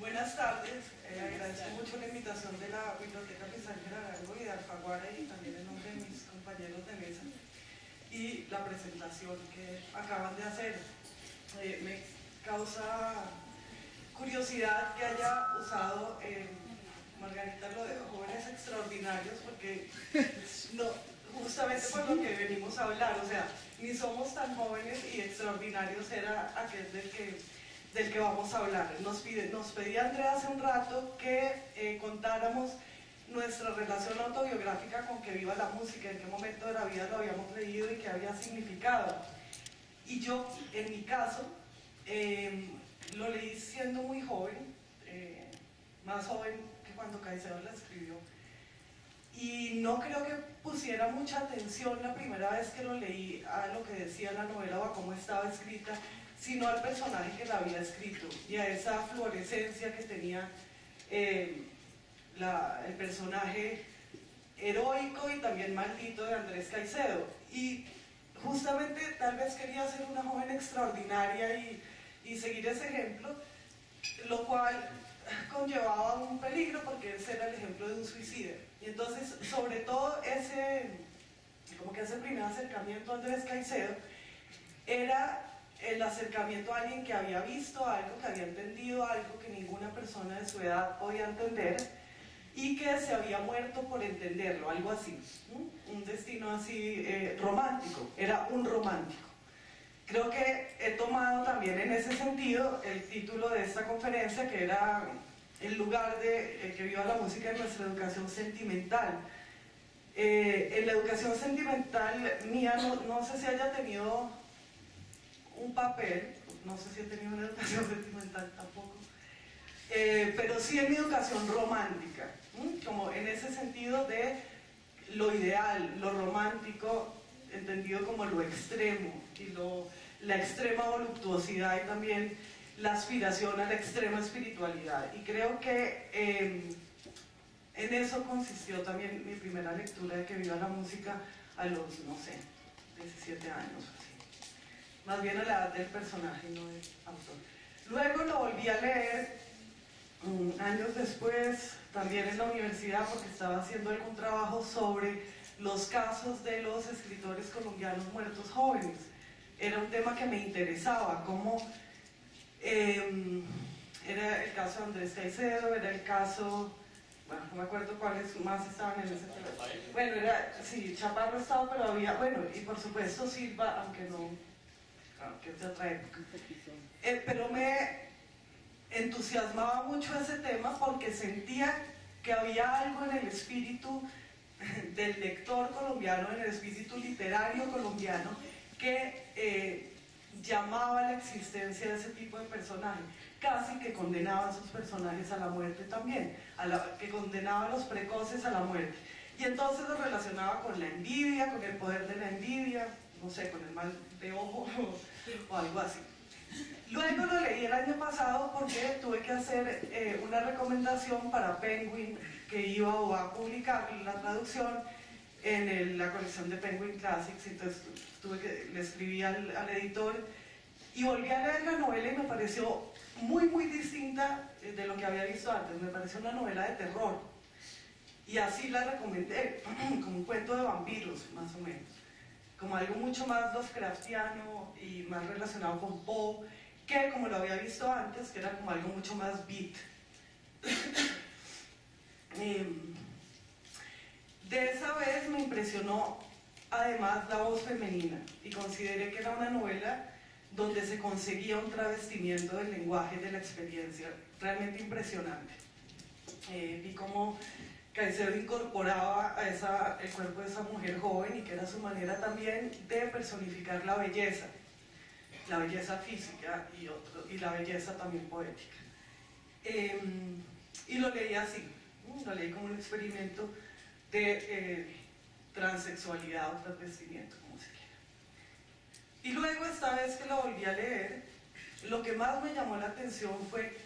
Buenas tardes, agradezco mucho la invitación de la Biblioteca Pisángel Arango y de Alfaguara y también en nombre de mis compañeros de mesa y la presentación que acaban de hacer. Me causa curiosidad que haya usado Margarita lo de jóvenes extraordinarios porque no, justamente por lo que venimos a hablar, o sea, ni somos tan jóvenes y extraordinarios era aquel del que vamos a hablar. Nos pedía Andrea hace un rato que contáramos nuestra relación autobiográfica con Que viva la música, en qué momento de la vida lo habíamos leído y qué había significado. Y yo, en mi caso, lo leí siendo muy joven, más joven que cuando Caicedo la escribió. Y no creo que pusiera mucha atención la primera vez que lo leí a lo que decía la novela o a cómo estaba escrita, sino al personaje que la había escrito y a esa fluorescencia que tenía el personaje heroico y también maldito de Andrés Caicedo. Y justamente tal vez quería ser una joven extraordinaria y seguir ese ejemplo, lo cual conllevaba un peligro porque ese era el ejemplo de un suicida. Y entonces, sobre todo ese primer acercamiento a Andrés Caicedo era el acercamiento a alguien que había visto algo, que había entendido algo que ninguna persona de su edad podía entender y que se había muerto por entenderlo, algo así, un destino así romántico, era un romántico. Creo que he tomado también en ese sentido el título de esta conferencia, que era el lugar de Que viva la música en nuestra educación sentimental. En la educación sentimental mía no sé si haya tenido un papel, no sé si he tenido una educación sentimental tampoco, pero sí en mi educación romántica, como en ese sentido de lo ideal, lo romántico, entendido como lo extremo y la extrema voluptuosidad y también la aspiración a la extrema espiritualidad. Y creo que en eso consistió también mi primera lectura de Que viva la música a los, no sé, 17 años, así. Más bien a la edad del personaje, no del autor. Luego lo volví a leer años después, también en la universidad, porque estaba haciendo algún trabajo sobre los casos de los escritores colombianos muertos jóvenes. Era un tema que me interesaba, cómo era el caso de Andrés Caicedo, era el caso, bueno, no me acuerdo cuáles más estaban en ese tema. Bueno, sí, Chaparro estaba, pero había, bueno, y por supuesto Silva, aunque no, claro, que es de otra época. Pero me entusiasmaba mucho ese tema porque sentía que había algo en el espíritu del lector colombiano, en el espíritu literario colombiano, que llamaba a la existencia de ese tipo de personajes, casi que condenaba a sus personajes a la muerte también, que condenaba a los precoces a la muerte. Y entonces lo relacionaba con la envidia, con el poder de la envidia, no sé, con el mal de ojo o algo así. Luego lo leí el año pasado porque tuve que hacer una recomendación para Penguin, que iba o va a publicar la traducción en la colección de Penguin Classics. Entonces le escribí al editor y volví a leer la novela y me pareció muy distinta de lo que había visto antes. Me pareció una novela de terror y así la recomendé, como un cuento de vampiros más o menos, como algo mucho más Lovecraftiano y más relacionado con Poe, que como lo había visto antes, que era como algo mucho más beat. De esa vez me impresionó además la voz femenina y consideré que era una novela donde se conseguía un travestimiento del lenguaje de la experiencia realmente impresionante. Vi cómo Caicedo incorporaba a el cuerpo de esa mujer joven y que era su manera también de personificar la belleza física y la belleza también poética. Y lo leí así, lo leí como un experimento de transexualidad o travestimiento, como se quiera. Y luego, esta vez que lo volví a leer, lo que más me llamó la atención fue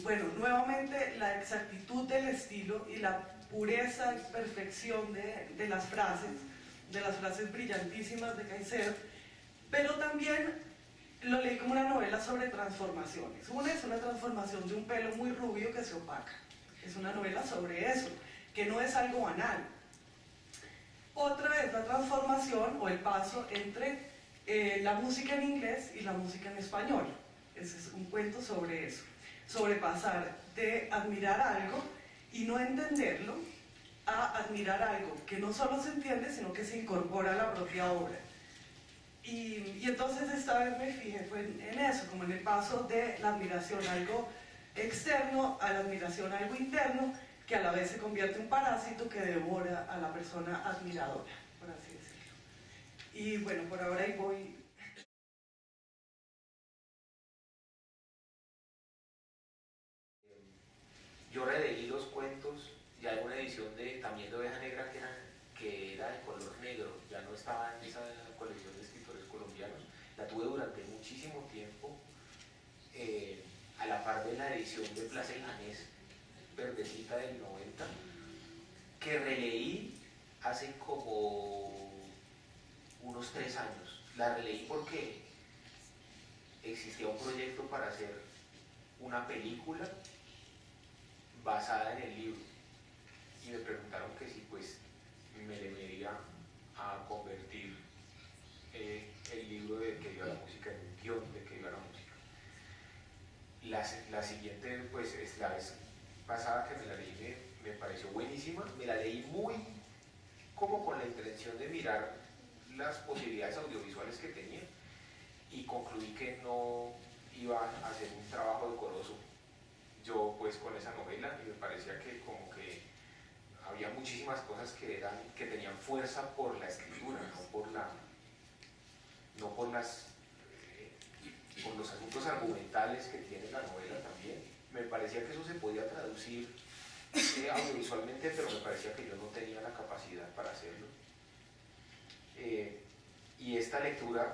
bueno, nuevamente la exactitud del estilo y la pureza y perfección de las frases brillantísimas de Caicedo, pero también lo leí como una novela sobre transformaciones. Una es una transformación de un pelo muy rubio que se opaca. Es una novela sobre eso, que no es algo banal. Otra es la transformación o el paso entre la música en inglés y la música en español. Ese es un cuento sobre eso, sobre pasar de admirar algo y no entenderlo a admirar algo que no solo se entiende, sino que se incorpora a la propia obra. Y entonces esta vez me fijé fue en eso, como en el paso de la admiración a algo externo a la admiración a algo interno, que a la vez se convierte en un parásito que devora a la persona admiradora, por así decirlo. Y bueno, por ahora ahí voy. Yo releí los cuentos, ya hay una edición también de Oveja Negra que era de color negro, ya no estaba en esa colección de escritores colombianos. La tuve durante muchísimo tiempo, a la par de la edición de Plaza y Janés, verdecita del 90, que releí hace como unos 3 años. La releí porque existía un proyecto para hacer una película basada en el libro y me preguntaron que si pues me le medía a convertir el libro de Que Viva la Música en un guión de Que Viva la Música. La siguiente pues es la vez pasada que me la leí, me pareció buenísima, me la leí muy como con la intención de mirar las posibilidades audiovisuales que tenía y concluí que no iba a hacer un trabajo decoroso yo pues con esa novela y me parecía que como que había muchísimas cosas que tenían fuerza por la escritura, no por por los asuntos argumentales que tiene la novela también. Me parecía que eso se podía traducir audiovisualmente, pero me parecía que yo no tenía la capacidad para hacerlo. Y esta lectura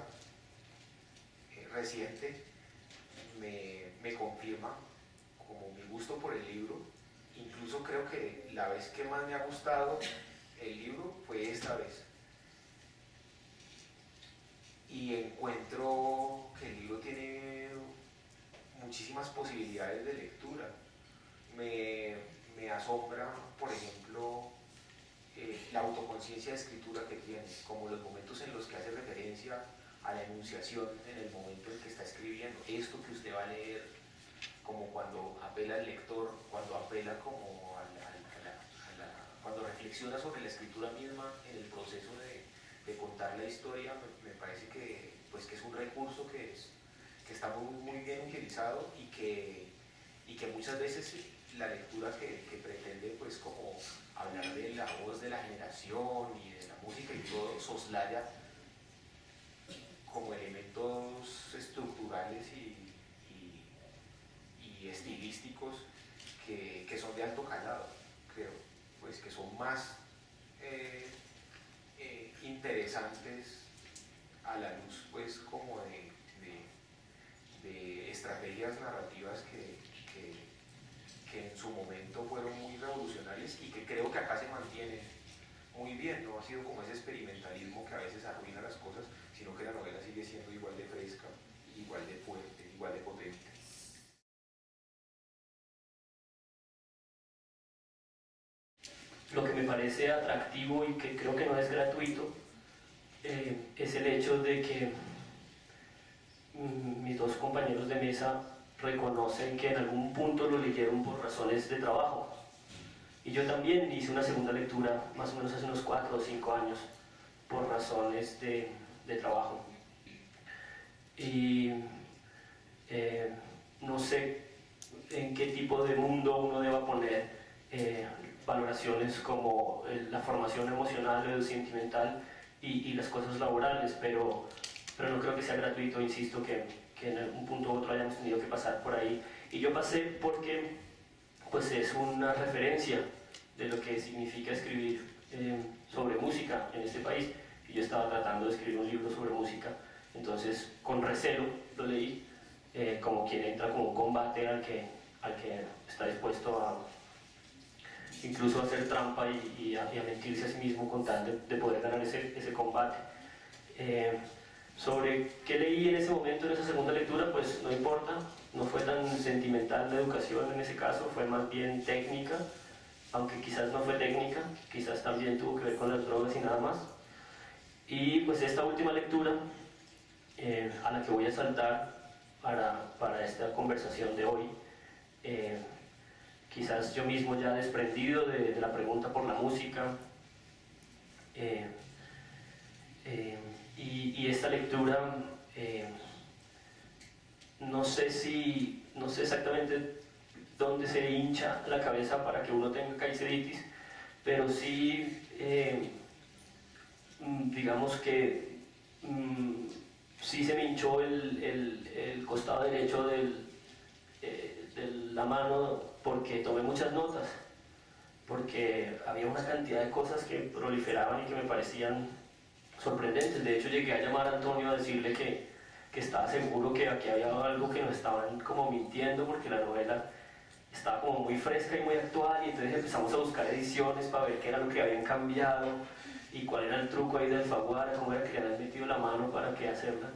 reciente me confirma como mi gusto por el libro. Incluso creo que la vez que más me ha gustado el libro fue esta vez. Y encuentro que el libro tiene muchísimas posibilidades de lectura. Me asombra, por ejemplo, la autoconciencia de escritura que tiene, como los momentos en los que hace referencia a la enunciación en el momento en que está escribiendo. Esto que usted va a leer, como cuando apela al lector, cuando apela como cuando reflexiona sobre la escritura misma en el proceso de contar la historia, me parece que, pues, que es un recurso que está muy bien utilizado y que muchas veces la lectura que pretende pues como hablar de la voz de la generación y de la música y todo, soslaya como elementos estructurales y estilísticos que son de alto calado, creo, pues que son más interesantes a la luz pues como de estrategias narrativas que en su momento fueron muy revolucionarias y que creo que acá se mantienen muy bien. No ha sido como ese experimentalismo que a veces arruina las cosas, sino que la novela sigue siendo igual de fresca, igual de fuerte, igual de potente. Lo que me parece atractivo y que creo que no es gratuito es el hecho de que mis dos compañeros de mesa reconocen que en algún punto lo leyeron por razones de trabajo. Y yo también hice una segunda lectura, más o menos hace unos 4 o 5 años, por razones de trabajo. Y no sé en qué tipo de mundo uno deba poner valoraciones como la formación emocional o sentimental y las cosas laborales, pero no creo que sea gratuito, insisto, que en algún punto u otro hayamos tenido que pasar por ahí. Y yo pasé porque pues es una referencia de lo que significa escribir sobre música en este país. Y yo estaba tratando de escribir un libro sobre música, entonces con recelo lo leí, como quien entra como un combate al que está dispuesto a incluso a hacer trampa y a mentirse a sí mismo con tal de poder ganar ese combate. Sobre qué leí en ese momento, en esa segunda lectura, pues no importa, no fue tan sentimental la educación en ese caso, fue más bien técnica, aunque quizás no fue técnica, quizás también tuvo que ver con las drogas y nada más. Y pues esta última lectura, a la que voy a saltar para esta conversación de hoy, quizás yo mismo ya desprendido de la pregunta por la música, y esta lectura, no sé exactamente dónde se hincha la cabeza para que uno tenga caiceritis, pero sí, digamos que sí se me hinchó el costado derecho de la mano porque tomé muchas notas, porque había una cantidad de cosas que proliferaban y que me parecían sorprendentes. De hecho, llegué a llamar a Antonio a decirle que estaba seguro que aquí había algo que nos estaban como mintiendo, porque la novela estaba como muy fresca y muy actual, y entonces empezamos a buscar ediciones para ver qué era lo que habían cambiado y cuál era el truco ahí de Alfaguara, cómo era que le habían metido la mano para qué hacerla.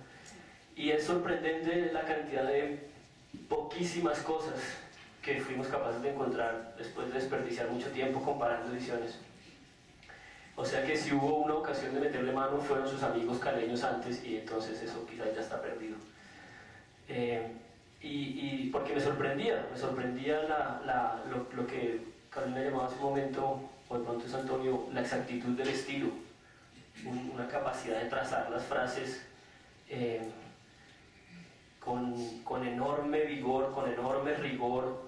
Y es sorprendente la cantidad de poquísimas cosas que fuimos capaces de encontrar después de desperdiciar mucho tiempo comparando ediciones. O sea que si hubo una ocasión de meterle mano fueron sus amigos caleños antes, y entonces eso quizás ya está perdido. Y porque me sorprendía lo que Carolina llamaba hace un momento, o de pronto es Antonio, la exactitud del estilo, una capacidad de trazar las frases con enorme vigor, con enorme rigor,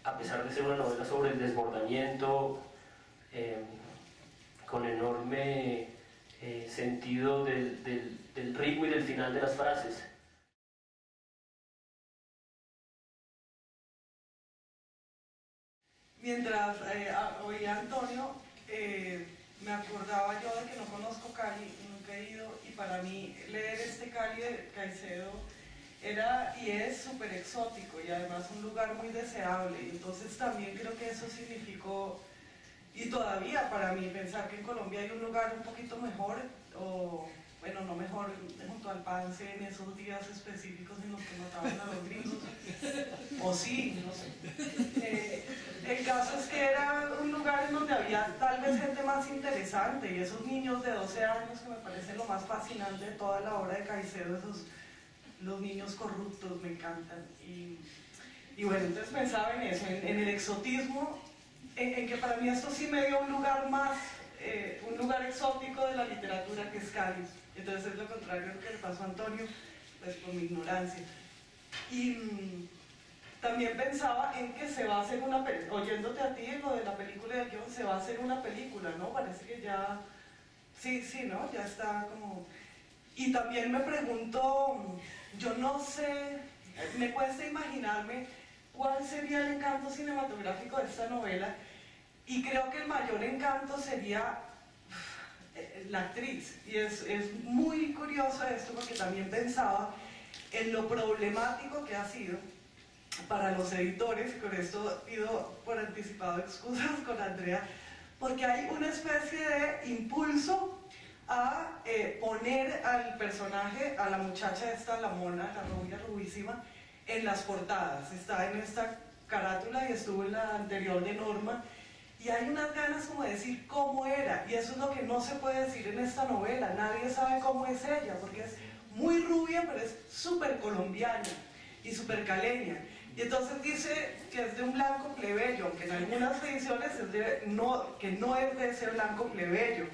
a pesar de ser una novela sobre el desbordamiento, con enorme sentido del ritmo y del final de las frases. Mientras oía a Antonio, me acordaba yo de que no conozco Cali, nunca he ido, y para mí leer este Cali de Caicedo era y es súper exótico y además un lugar muy deseable. Y entonces también creo que eso significó, y todavía para mí, pensar que en Colombia hay un lugar un poquito mejor, o bueno, no mejor, junto al Pance en esos días específicos en los que mataban a los gringos, o sí, no sé. El caso es que era un lugar en donde había tal vez gente más interesante, y esos niños de 12 años que me parece lo más fascinante de toda la obra de Caicedo, los niños corruptos me encantan. Y bueno, entonces pensaba en eso, en el exotismo, en que para mí esto sí me dio un lugar más, un lugar exótico de la literatura, que es Cali. Entonces es lo contrario a lo que le pasó a Antonio, pues por mi ignorancia. Y también pensaba en que se va a hacer una película, oyéndote a ti en lo de la película de John, se va a hacer una película, ¿no? Parece que ya, sí, ¿no? Ya está como... Y también me pregunto, yo no sé, me cuesta imaginarme cuál sería el encanto cinematográfico de esta novela, y creo que el mayor encanto sería la actriz. Y es muy curioso esto, porque también pensaba en lo problemático que ha sido para los editores, y con esto pido por anticipado excusas con Andrea, porque hay una especie de impulso a poner al personaje, a la muchacha esta, la mona, la rubia rubísima, en las portadas. Está en esta carátula y estuvo en la anterior de Norma, y hay unas ganas como de decir cómo era, y eso es lo que no se puede decir en esta novela. Nadie sabe cómo es ella, porque es muy rubia, pero es súper colombiana y súper caleña. Y entonces dice que es de un blanco plebeyo, aunque en algunas ediciones es que no es de ese blanco plebeyo.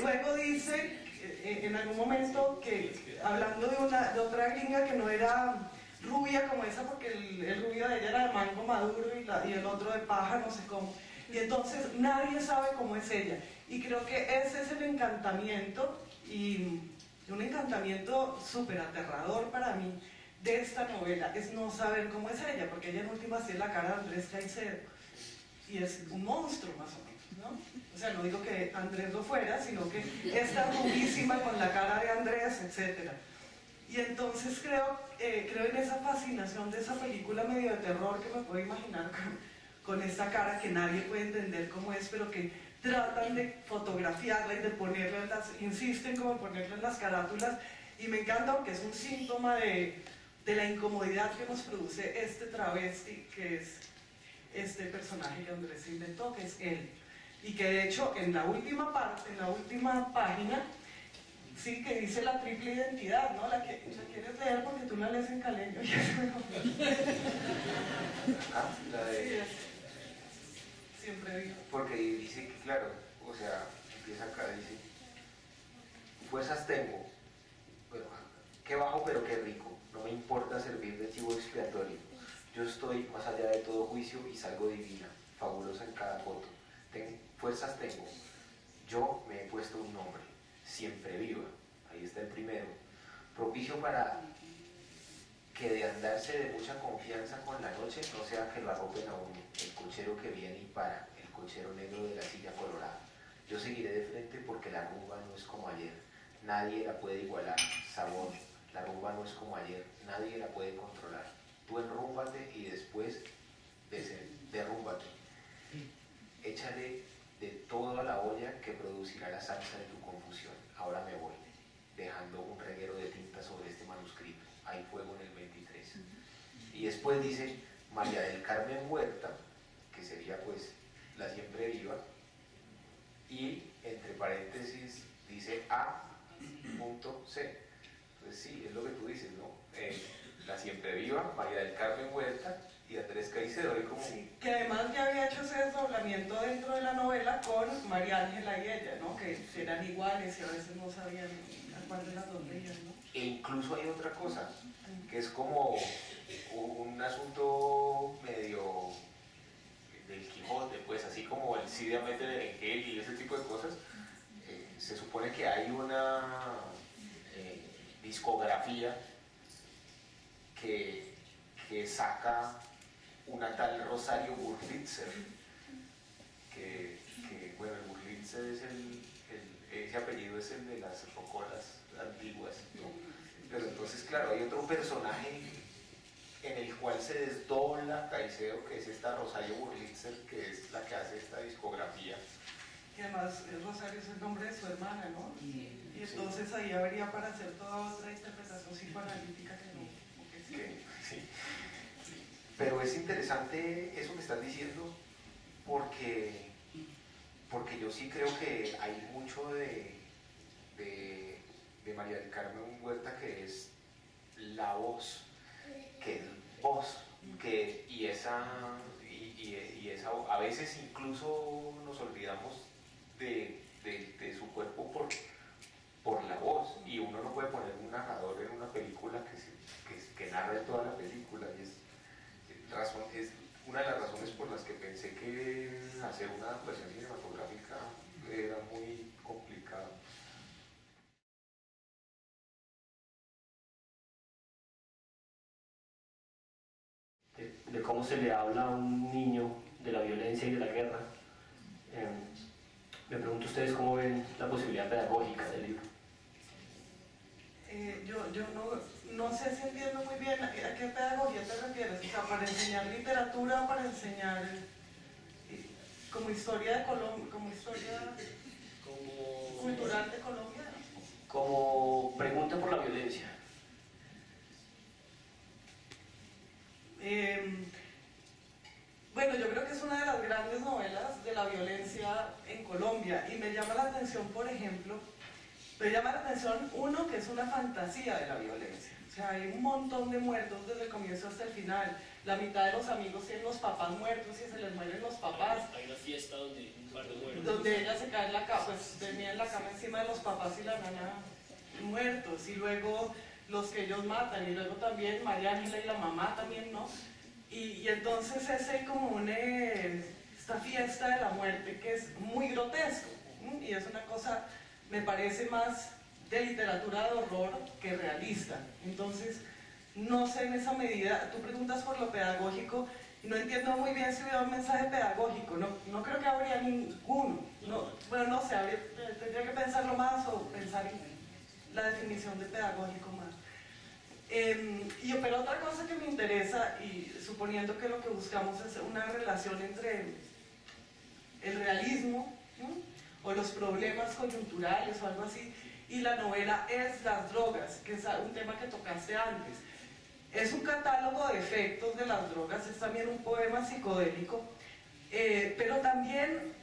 Luego dice, en algún momento, que hablando de otra gringa que no era rubia como esa, porque el rubio de ella era de mango maduro y el otro de paja, no sé cómo. Y entonces nadie sabe cómo es ella. Y creo que ese es el encantamiento, y un encantamiento súper aterrador para mí de esta novela, es no saber cómo es ella, porque ella en últimas tiene la cara de Andrés Caicedo, y es un monstruo más o menos, ¿no? O sea, no digo que Andrés lo fuera, sino que está rubísima con la cara de Andrés, etc. Y entonces creo en esa fascinación de esa película medio de terror que me puedo imaginar con esta cara que nadie puede entender cómo es, pero que tratan de fotografiarla y de ponerla en las, insisten como en ponerla en las carátulas, y me encanta porque es un síntoma de la incomodidad que nos produce este travesti, que es este personaje que Andrés inventó, que es él. Y que de hecho en la última parte, en la última página, sí, que dice la triple identidad, ¿no? ¿La quieres leer porque tú la lees en caleño? La de... Sí, siempre digo. Porque dice que, claro, o sea, empieza acá, dice, fuerzas tengo, bueno, qué bajo pero qué rico, no me importa servir de chivo expiatorio, yo estoy más allá de todo juicio y salgo divina, fabulosa en cada foto, fuerzas tengo, yo me he puesto un nombre, siempre viva, ahí está el primero, propicio para que de andarse de mucha confianza con la noche no sea que lo arropen a uno, el cochero que viene y para, el cochero negro de la silla colorada. Yo seguiré de frente porque la rumba no es como ayer, nadie la puede igualar, sabor, la rumba no es como ayer, nadie la puede controlar. Tú enrúmbate y después derrúmbate. Échale de todo a la olla que producirá la salsa de tu confusión. Ahora me voy, dejando un reguero de tinta sobre este manuscrito. Hay fuego en el 23. Y después dice María del Carmen Huerta, que sería pues la siempre viva, y entre paréntesis dice A.C. Entonces sí, es lo que tú dices, ¿no? La siempre viva, María del Carmen Huerta y Andrés Caicedo. Como... Sí, que además ya había hecho ese desdoblamiento dentro de la novela con María Ángela y ella, ¿no? Que eran iguales y a veces no sabían a cuál de las dos leían, ¿no? E incluso hay otra cosa, que es como un asunto medio del Quijote, pues así como el Cid Hamete de Berenguel y ese tipo de cosas. Se supone que hay una discografía que saca una tal Rosario Burlitzer, que bueno, el Burlitzer es ese apellido es el de las rocolas antiguas, ¿no? Pero entonces, claro, hay otro personaje en el cual se desdobla Caicedo, que es esta Rosario Burlitzer, que es la que hace esta discografía. Y además Rosario es el nombre de su hermana, ¿no? Y entonces ahí habría para hacer toda otra interpretación psicoanalítica que no. Sí. Pero es interesante eso que estás diciendo, porque yo sí creo que hay mucho de María del Carmen Huerta que es la voz, que es voz, y esa a veces incluso nos olvidamos de su cuerpo por la voz, y uno no puede poner un narrador en una película que narre toda la película, y es una de las razones por las que pensé que hacer una adaptación cinematográfica era muy complicado. De cómo se le habla a un niño de la violencia y de la guerra. Me pregunto ustedes cómo ven la posibilidad pedagógica del libro. Yo no sé si entiendo muy bien a qué pedagogía te refieres, o sea, para enseñar literatura o para enseñar como historia de Colombia, como historia cultural de Colombia. Como pregunta por la violencia. Bueno, yo creo que es una de las grandes novelas de la violencia en Colombia, y me llama la atención, por ejemplo, me llama la atención, uno, que es una fantasía de la violencia. O sea, hay un montón de muertos desde el comienzo hasta el final. La mitad de los amigos tienen los papás muertos y se les mueren los papás. Hay una fiesta donde un par de muertos. Donde ella se cae en la cama, pues venía en la cama encima de los papás y la nana muertos. Y luego los que ellos matan. Y luego también María Ángela y la mamá también, ¿no? Y entonces ese como esta fiesta de la muerte que es muy grotesco. Y es una cosa, me parece más de literatura de horror que realista. Entonces, no sé en esa medida, tú preguntas por lo pedagógico y no entiendo muy bien si hubiera un mensaje pedagógico, no creo que habría ninguno. Bueno, no sé, tendría que pensarlo más o pensar en la definición de pedagógico más. Pero otra cosa que me interesa, y suponiendo que lo que buscamos es una relación entre el realismo, ¿no?, o los problemas coyunturales o algo así, y la novela es las drogas, que es un tema que tocaste antes. Es un catálogo de efectos de las drogas, es también un poema psicodélico, pero también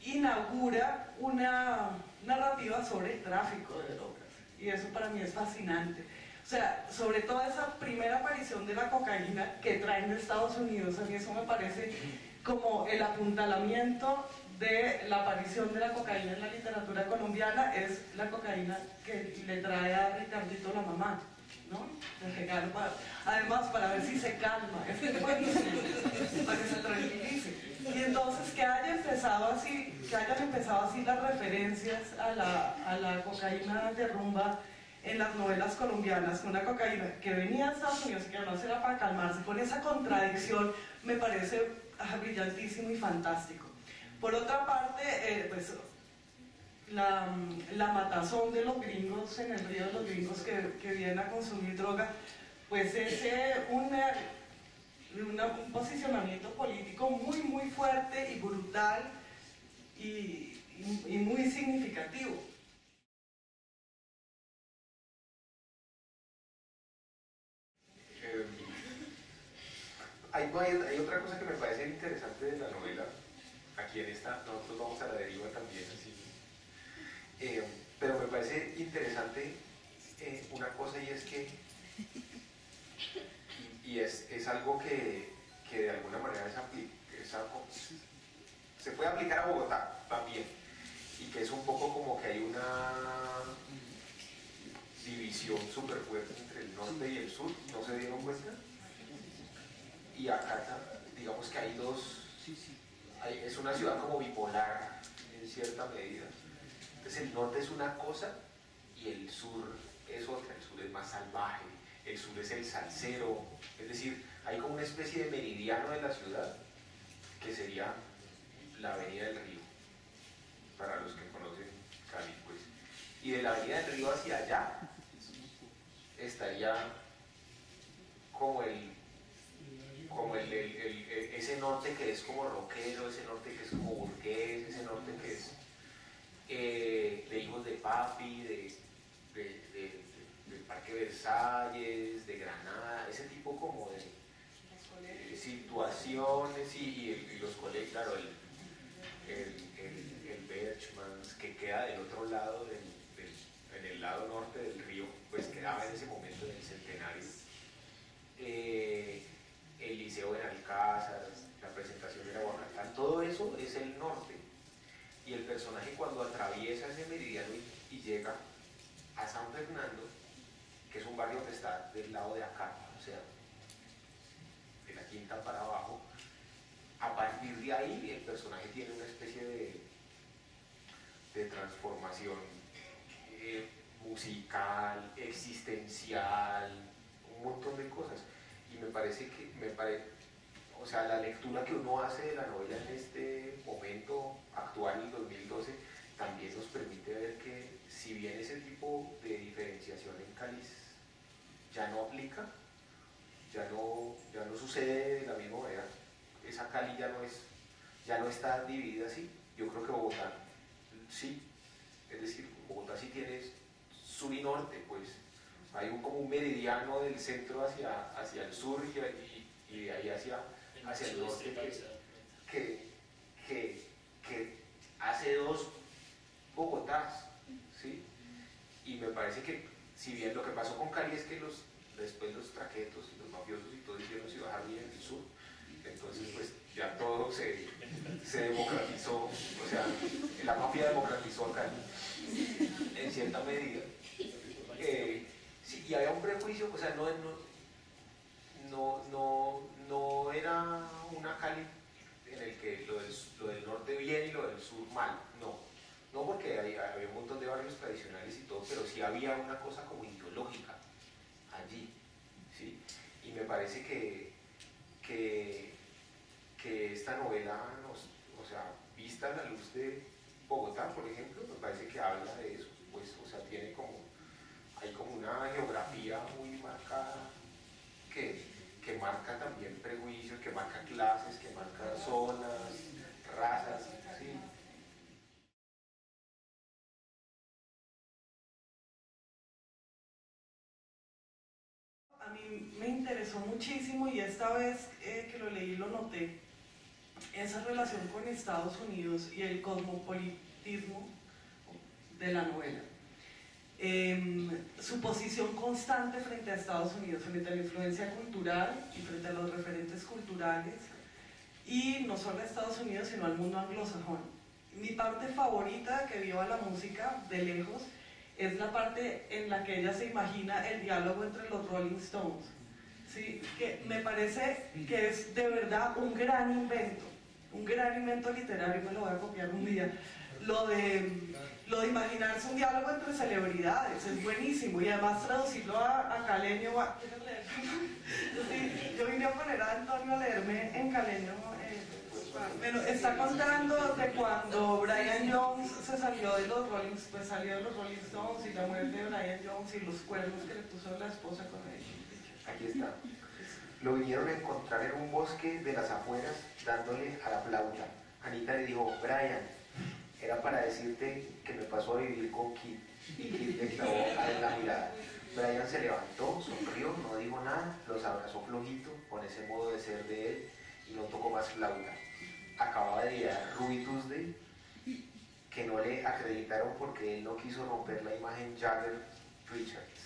inaugura una narrativa sobre el tráfico de drogas, y eso para mí es fascinante. O sea, sobre todo esa primera aparición de la cocaína que traen de Estados Unidos, a mí eso me parece como el apuntalamiento de la aparición de la cocaína en la literatura colombiana, es la cocaína que le trae a Ricardito la mamá, ¿no? El regalo además para ver si se calma, para que se tranquilice. Y entonces que hayan empezado así las referencias a la cocaína de rumba en las novelas colombianas, con una cocaína que venía de Estados Unidos y que además era para calmarse, con esa contradicción me parece brillantísimo y fantástico. Por otra parte, pues la matazón de los gringos en el río de los gringos que vienen a consumir droga, pues es un posicionamiento político muy muy fuerte y brutal y muy significativo. Hay otra cosa que me parece interesante de la novela. Aquí en esta, nosotros vamos a la deriva también, así. Pero me parece interesante una cosa, y es que es algo que de alguna manera se puede aplicar a Bogotá también, y que es un poco como que hay una división súper fuerte entre el norte y el sur, ¿no se dieron cuenta? Y acá digamos que hay dos, es una ciudad como bipolar en cierta medida. Entonces el norte es una cosa y el sur es otra. El sur es más salvaje, el sur es el salsero, es decir, hay como una especie de meridiano de la ciudad que sería la avenida del Río, para los que conocen Cali, pues. Y de la avenida del Río hacia allá estaría como ese norte que es como rockero, ese norte que es como burgués, ese norte que es de Hijos de Papi, del Parque Versalles, de Granada, ese tipo como de situaciones, y los colegios, claro, el Berchmans, que queda del otro lado, en el lado norte del río, pues quedaba en ese momento en el Centenario. El Liceo de Alcázar, la presentación de la Guanacal, todo eso es el norte. Y el personaje, cuando atraviesa ese meridiano y llega a San Fernando, que es un barrio que está del lado de acá, o sea, de la Quinta para abajo, a partir de ahí el personaje tiene una especie de transformación musical, existencial, un montón de cosas. Y me parece que, o sea, la lectura que uno hace de la novela en este momento actual, el 2012, también nos permite ver que, si bien ese tipo de diferenciación en Cali ya no aplica, ya no sucede de la misma manera, esa Cali ya no está dividida así. Yo creo que Bogotá sí, es decir, Bogotá sí tiene sur y norte, pues hay como un meridiano del centro hacia el sur y de ahí hacia el norte que hace dos Bogotás, ¿sí? Y me parece que, si bien lo que pasó con Cali es que después los traquetos y los mafiosos y todo hicieron Ciudad Jardín en el sur, entonces pues ya todo se democratizó, o sea, la mafia democratizó a Cali en cierta medida. Sí, y había un prejuicio, o sea, no era una Cali en el que lo del norte bien y lo del sur mal, no porque había un montón de barrios tradicionales y todo, pero sí había una cosa como ideológica allí, ¿sí? Y me parece que esta novela o sea, vista a la luz de Bogotá, por ejemplo, me parece que habla de eso, pues, o sea, hay como una geografía muy marcada mí me interesó muchísimo y esta vez que lo leí lo noté, esa relación con Estados Unidos y el cosmopolitismo de la novela. Su posición constante frente a Estados Unidos, frente a la influencia cultural y frente a los referentes culturales, y no solo a Estados Unidos, sino al mundo anglosajón. Mi parte favorita que vio a la música de lejos es la parte en la que ella se imagina el diálogo entre los Rolling Stones, ¿sí? Que me parece que es de verdad un gran invento literario, me lo voy a copiar un día. Lo de imaginarse un diálogo entre celebridades es buenísimo, y además traducirlo a caleño. ¿Quieres leer? Sí, yo vine a poner a Antonio a leerme en caleño. Bueno, está contando de cuando Brian Jones se salió de los Rolling Stones, y la muerte de Brian Jones y los cuernos que le puso la esposa con él. Aquí está. Lo vinieron a encontrar en un bosque de las afueras dándole a la flauta. Anita le dijo: Brian, era para decirte que me pasó a vivir con Kid. Y Kid le clavó en la mirada. Brian se levantó, sonrió, no dijo nada, los abrazó flojito con ese modo de ser de él y no tocó más flauta. Acababa de llegar Ruby Tuesday, que no le acreditaron porque él no quiso romper la imagen Jagger-Richards.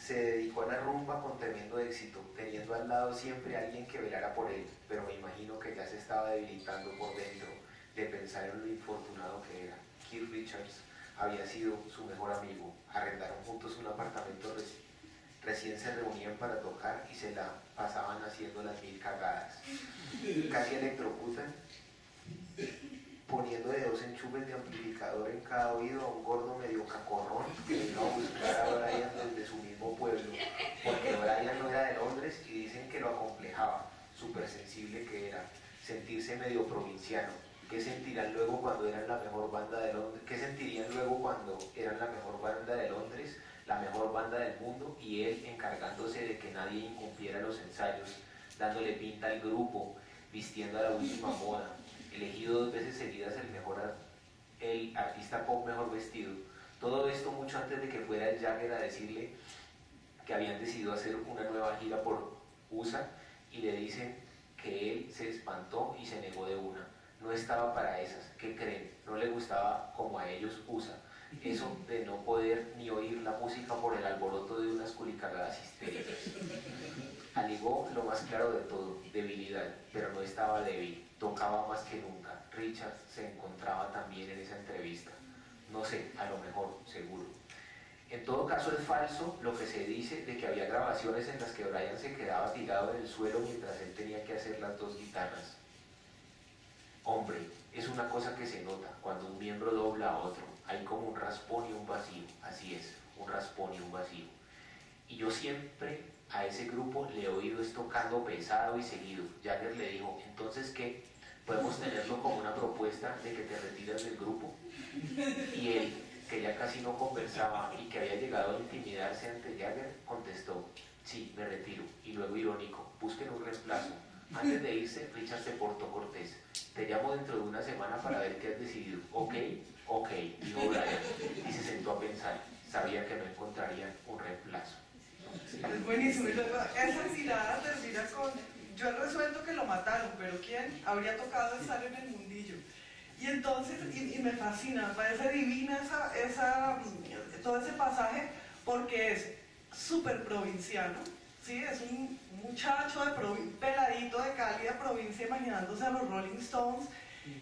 Se dedicó a la rumba con tremendo éxito, teniendo al lado siempre a alguien que velara por él, pero me imagino que ya se estaba debilitando por dentro de pensar en lo infortunado que era. Keith Richards había sido su mejor amigo, arrendaron juntos un apartamento, recién se reunían para tocar y se la pasaban haciendo las mil cagadas. Casi electrocutan, poniendo de 2 enchufes de amplificador en cada oído a un gordo medio cacorrón que vino a buscar a Brian desde su mismo pueblo, porque Brian no era de Londres y dicen que lo acomplejaba, súper sensible que era, sentirse medio provinciano. ¿Qué sentirán luego cuando eran la mejor banda de Londres? ¿Qué sentirían luego cuando eran la mejor banda de Londres, la mejor banda del mundo, y él encargándose de que nadie incumpliera los ensayos, dándole pinta al grupo, vistiendo a la última moda, elegido 2 veces seguidas el artista pop mejor vestido? Todo esto mucho antes de que fuera el Jagger a decirle que habían decidido hacer una nueva gira por USA, y le dicen que él se espantó y se negó de una. No estaba para esas. ¿Qué creen? No le gustaba como a ellos USA. Eso de no poder ni oír la música por el alboroto de unas culicagadas histéricas. Alegó lo más claro de todo, debilidad, pero no estaba débil, tocaba más que nunca. Richard se encontraba también en esa entrevista. No sé, a lo mejor, seguro. En todo caso es falso lo que se dice de que había grabaciones en las que Brian se quedaba tirado en el suelo mientras él tenía que hacer las 2 guitarras. Hombre, es una cosa que se nota cuando un miembro dobla a otro. Hay como un raspón y un vacío. Así es, un raspón y un vacío. Y yo siempre a ese grupo le he oído tocando pesado y seguido. Jagger le dijo: ¿entonces qué? ¿Podemos tenerlo como una propuesta de que te retiras del grupo? Y él, que ya casi no conversaba y que había llegado a intimidarse ante Jagger, contestó: sí, me retiro. Y luego irónico: busquen un reemplazo. Antes de irse, Richard se portó cortés. Te llamo dentro de una semana para ver qué has decidido. ¿Ok? Ok, dijo Brian, y se sentó a pensar. Sabía que no encontrarían un reemplazo. Es buenísimo. Y luego esa mirada termina con: yo he resuelto que lo mataron, pero ¿quién habría tocado estar en el mundillo? Y entonces, y me fascina, me parece divina todo ese pasaje, porque es súper provinciano, ¿sí? Es un muchacho peladito de Cali, de provincia, imaginándose a los Rolling Stones,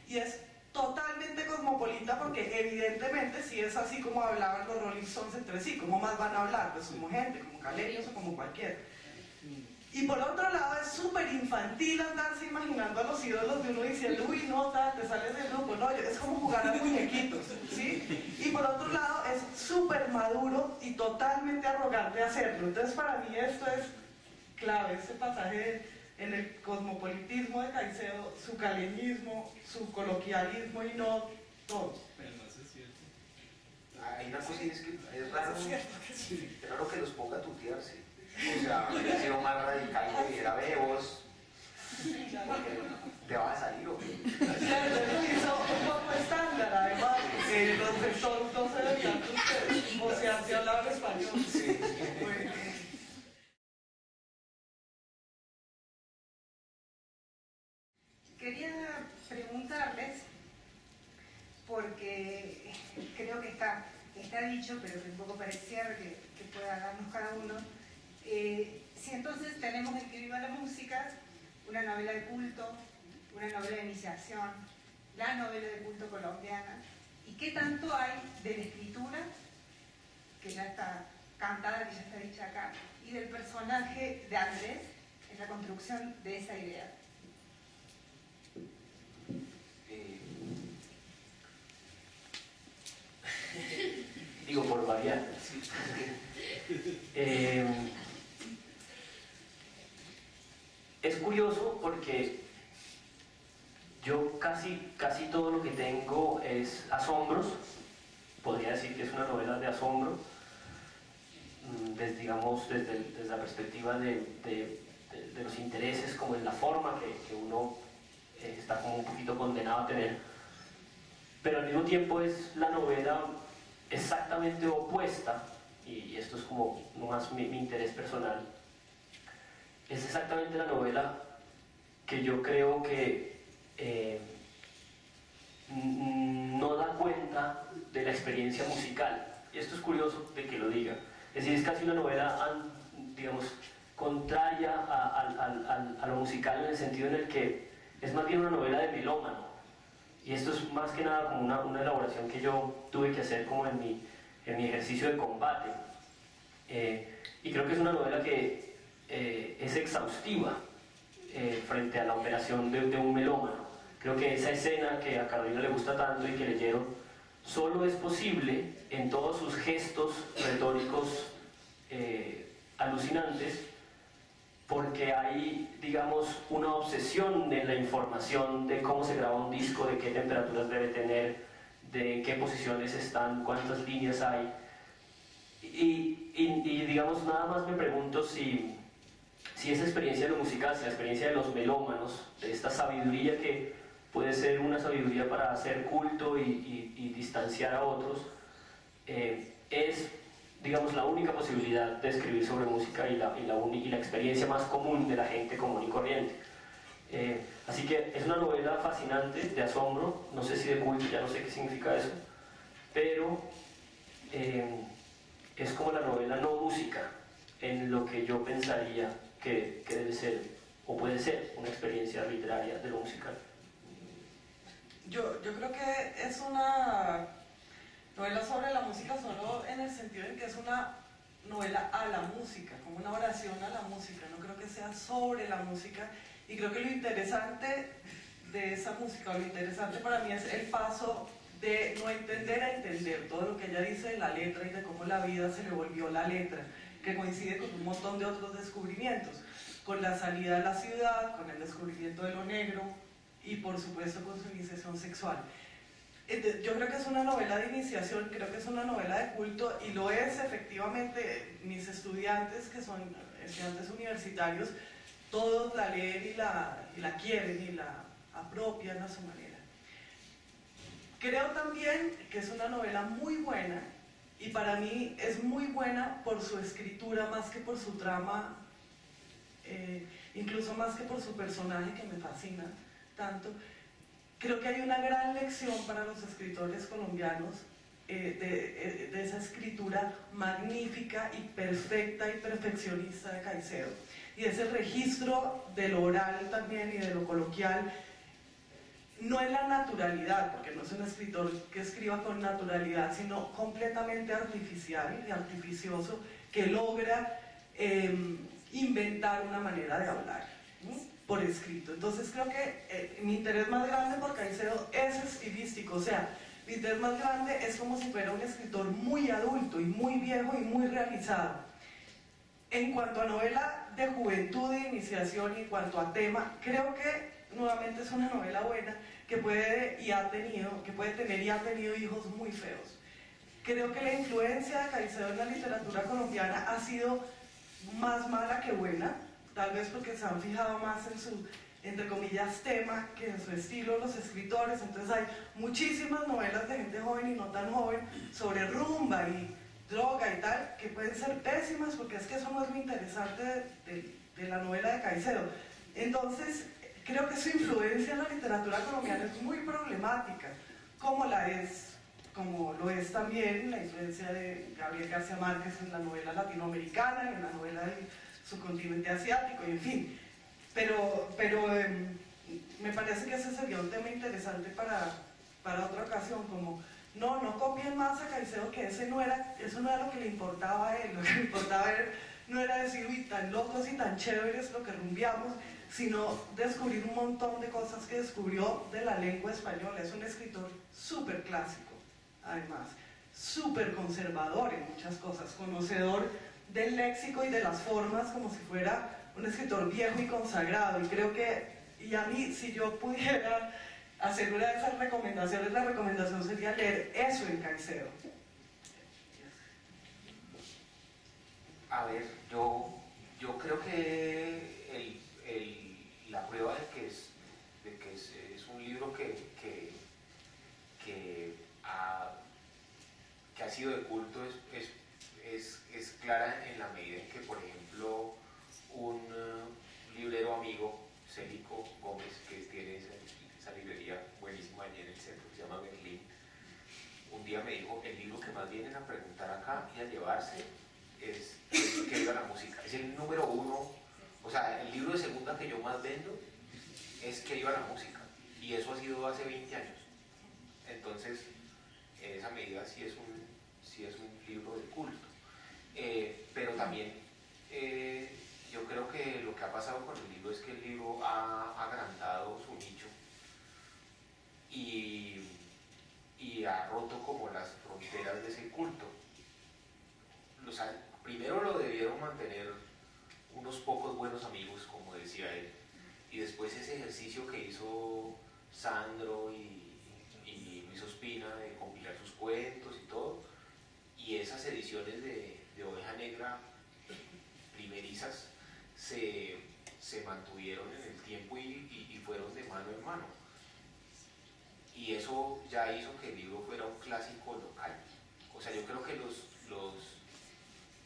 y es totalmente cosmopolita, porque evidentemente sí es así como hablaban los Rolling Stones entre sí. ¿Cómo más van a hablar? Pues como gente, como caleños o como cualquiera. Y por otro lado es súper infantil andarse imaginando a los ídolos de uno diciendo: uy, no, te sales del grupo. No, es como jugar a muñequitos, ¿sí? Y por otro lado es súper maduro y totalmente arrogante hacerlo. Entonces para mí esto es clave, este pasaje en el cosmopolitismo de Caicedo, su caleñismo, su coloquialismo, y no todo. Pero no sé si es Hay una cosa, y es que es raro que los ponga a tutearse. O sea, hubiera sido más radical que dijera: ve vos, te vas a salir o qué. Hizo un poco estándar, además, los de Stones no se ven tanto ustedes, o sea, si hablaban español. Sí. porque creo que está dicho, pero que un poco para el cierre que pueda darnos cada uno. Si entonces tenemos el que viva la música, una novela de culto, una novela de iniciación, la novela de culto colombiana, ¿y qué tanto hay de la escritura, que ya está cantada, que ya está dicha acá, y del personaje de Andrés en la construcción de esa idea? Digo, por variar. Es curioso porque yo casi todo lo que tengo es asombros. Podría decir que es una novela de asombro, digamos, desde la perspectiva de los intereses, como en la forma que uno está como un poquito condenado a tener. Pero al mismo tiempo es la novela exactamente opuesta, y esto es como nomás mi interés personal, es exactamente la novela que yo creo que no da cuenta de la experiencia musical. Y esto es curioso de que lo diga. Es decir, es casi una novela, digamos, contraria a lo musical, en el sentido en el que es más bien una novela de melómano. Y esto es más que nada como una elaboración que yo tuve que hacer como en mi ejercicio de combate. Y creo que es una novela que es exhaustiva frente a la operación de un melómano. Creo que esa escena que a Carolina le gusta tanto y que leyeron, solo es posible en todos sus gestos retóricos alucinantes, porque hay, digamos, una obsesión en la información de cómo se graba un disco, de qué temperaturas debe tener, de en qué posiciones están, cuántas líneas hay. Y digamos, nada más me pregunto si esa experiencia de lo musical, si la experiencia de los melómanos, de esta sabiduría que puede ser una sabiduría para hacer culto y distanciar a otros, es, digamos, la única posibilidad de escribir sobre música y la experiencia más común de la gente común y corriente. Así que es una novela fascinante, de asombro, no sé si de culto, ya no sé qué significa eso, pero es como la novela no música, en lo que yo pensaría que debe ser, o puede ser, una experiencia literaria de lo musical. Yo creo que es una novela sobre la música solo en el sentido en que es una novela a la música, como una oración a la música. No creo que sea sobre la música, y creo que lo interesante de esa música, o lo interesante para mí, es el paso de no entender a entender todo lo que ella dice de la letra y de cómo la vida se le volvió la letra, que coincide con un montón de otros descubrimientos, con la salida a la ciudad, con el descubrimiento de lo negro y por supuesto con su iniciación sexual. Yo creo que es una novela de iniciación, creo que es una novela de culto, y lo es efectivamente. Mis estudiantes, que son estudiantes universitarios, todos la leen y la quieren y la apropian a su manera. Creo también que es una novela muy buena, y para mí es muy buena por su escritura más que por su trama, incluso más que por su personaje, que me fascina tanto. Creo que hay una gran lección para los escritores colombianos de esa escritura magnífica y perfecta y perfeccionista de Caicedo, y ese registro de lo oral también y de lo coloquial, no en la naturalidad, porque no es un escritor que escriba con naturalidad, sino completamente artificial y artificioso, que logra inventar una manera de hablar, ¿no?, por escrito. Entonces creo que mi interés más grande por Caicedo es estilístico, o sea, mi interés más grande es como si fuera un escritor muy adulto y muy viejo y muy realizado. En cuanto a novela de juventud, de iniciación, y en cuanto a tema, creo que nuevamente es una novela buena, que puede tener y ha tenido hijos muy feos. Creo que la influencia de Caicedo en la literatura colombiana ha sido más mala que buena, tal vez porque se han fijado más en su, entre comillas, tema, que en su estilo los escritores. Entonces hay muchísimas novelas de gente joven y no tan joven sobre rumba y droga y tal, que pueden ser pésimas, porque es que eso no es lo interesante de la novela de Caicedo. Entonces creo que su influencia en la literatura colombiana es muy problemática, como como lo es también la influencia de Gabriel García Márquez en la novela latinoamericana, en la novela del subcontinente asiático, y en fin. Pero me parece que ese sería un tema interesante para otra ocasión, como no copien más a Caicedo, que eso no era lo que le importaba a él. Lo que le importaba a él no era decir, uy, tan locos y tan chéveres lo que rumbiamos, sino descubrir un montón de cosas que descubrió de la lengua española. Es un escritor súper clásico, además, súper conservador en muchas cosas, conocedor del léxico y de las formas como si fuera un escritor viejo y consagrado. Y creo que, y a mí, si yo pudiera hacer una de esas recomendaciones, la recomendación sería leer eso en Caicedo. A ver, yo creo que la prueba de que es un libro que ha sido de culto es clara en la medida en que, por ejemplo, un librero amigo, Célico Gómez, que tiene esa librería buenísima allí en el centro, que se llama Berlín, un día me dijo, el libro que más vienen a preguntar acá y a llevarse es que viva la música. Es el número uno, o sea, el libro de segunda que yo más vendo es que viva la música. Y eso ha sido hace 20 años. Entonces, en esa medida sí es un libro de culto. Pero también yo creo que lo que ha pasado con el libro es que el libro ha agrandado su nicho y ha roto como las fronteras de ese culto. O sea, primero lo debieron mantener unos pocos buenos amigos, como decía él, y después ese ejercicio que hizo Sandro y Luis Ospina de compilar sus cuentos y todo, y esas ediciones de Oveja Negra primerizas se mantuvieron en el tiempo y fueron de mano en mano. Y eso ya hizo que el libro fuera un clásico local. O sea, yo creo que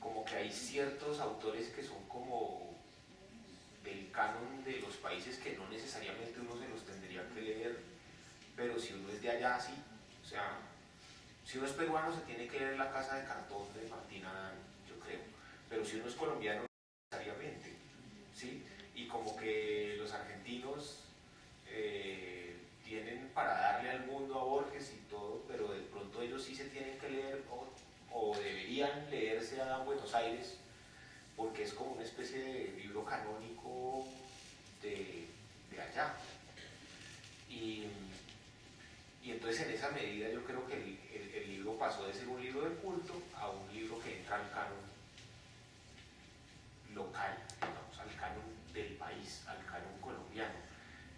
como que hay ciertos autores que son como del canon de los países que no necesariamente uno se los tendría que leer, pero si uno es de allá, sí. O sea, si uno es peruano se tiene que leer La Casa de Cartón de Martín Adán, yo creo. Pero si uno es colombiano, no necesariamente, ¿sí? Y como que los argentinos tienen para darle al mundo a Borges y todo, pero de pronto ellos sí se tienen que leer o deberían leerse a Adán Buenos Aires, porque es como una especie de libro canónico de allá. Y entonces en esa medida yo creo que el libro pasó de ser un libro de culto a un libro que entra al canon local, digamos, al canon del país, al canon colombiano.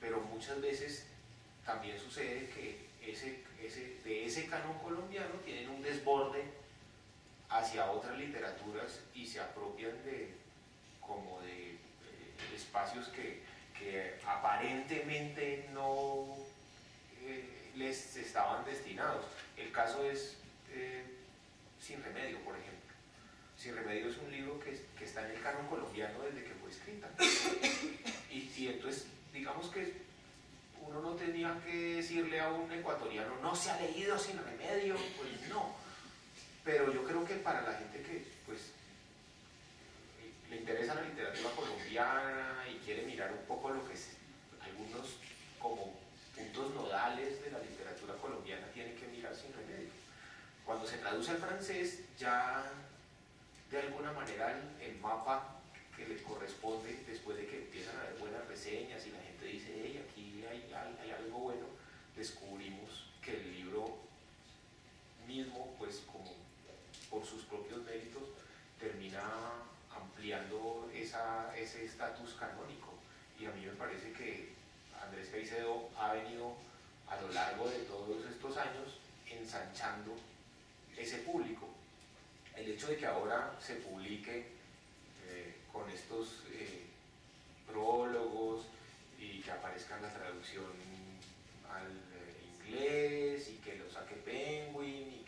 Pero muchas veces también sucede que de ese canon colombiano tienen un desborde hacia otras literaturas y se apropian de espacios que aparentemente no les estaban destinados. El caso es Sin Remedio, por ejemplo. Sin Remedio es un libro que está en el canon colombiano desde que fue escrita. Y entonces, digamos que uno no tenía que decirle a un ecuatoriano, no se ha leído Sin Remedio, pues no. Pero yo creo que para la gente que pues le interesa la literatura colombiana y quiere mirar un poco lo que es algunos como puntos nodales de la literatura colombiana, tiene que mirar Sin Remedio. Cuando se traduce al francés, ya de alguna manera el mapa que le corresponde, después de que empiezan a haber buenas reseñas y la gente dice, hey, aquí hay algo bueno, descubrimos que el libro mismo, pues como por sus propios méritos, termina ampliando ese estatus canónico. Y a mí me parece que Andrés Caicedo ha venido a lo largo de todos estos años ensanchando ese público. El hecho de que ahora se publique con estos prólogos y que aparezca en la traducción al inglés y que lo saque Penguin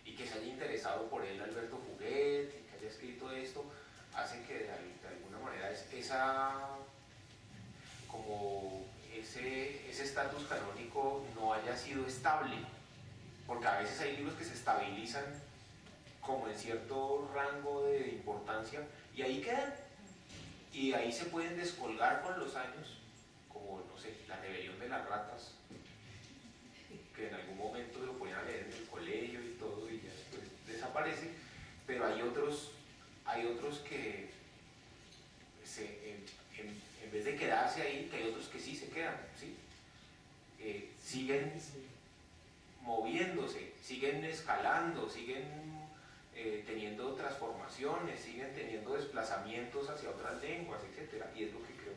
y que se haya interesado por él Alberto Fuguet y que haya escrito esto, hace que de alguna manera ese estatus canónico no haya sido estable, porque a veces hay libros que se estabilizan como en cierto rango de importancia y ahí quedan, y ahí se pueden descolgar con los años, como, no sé, La rebelión de las ratas, que en algún momento lo ponían a leer en el colegio y todo, y ya después desaparece, pero hay otros que en vez de quedarse ahí, que hay otros que sí se quedan, ¿sí? Siguen moviéndose, siguen escalando, siguen teniendo transformaciones, siguen teniendo desplazamientos hacia otras lenguas, etc. Y es lo que creo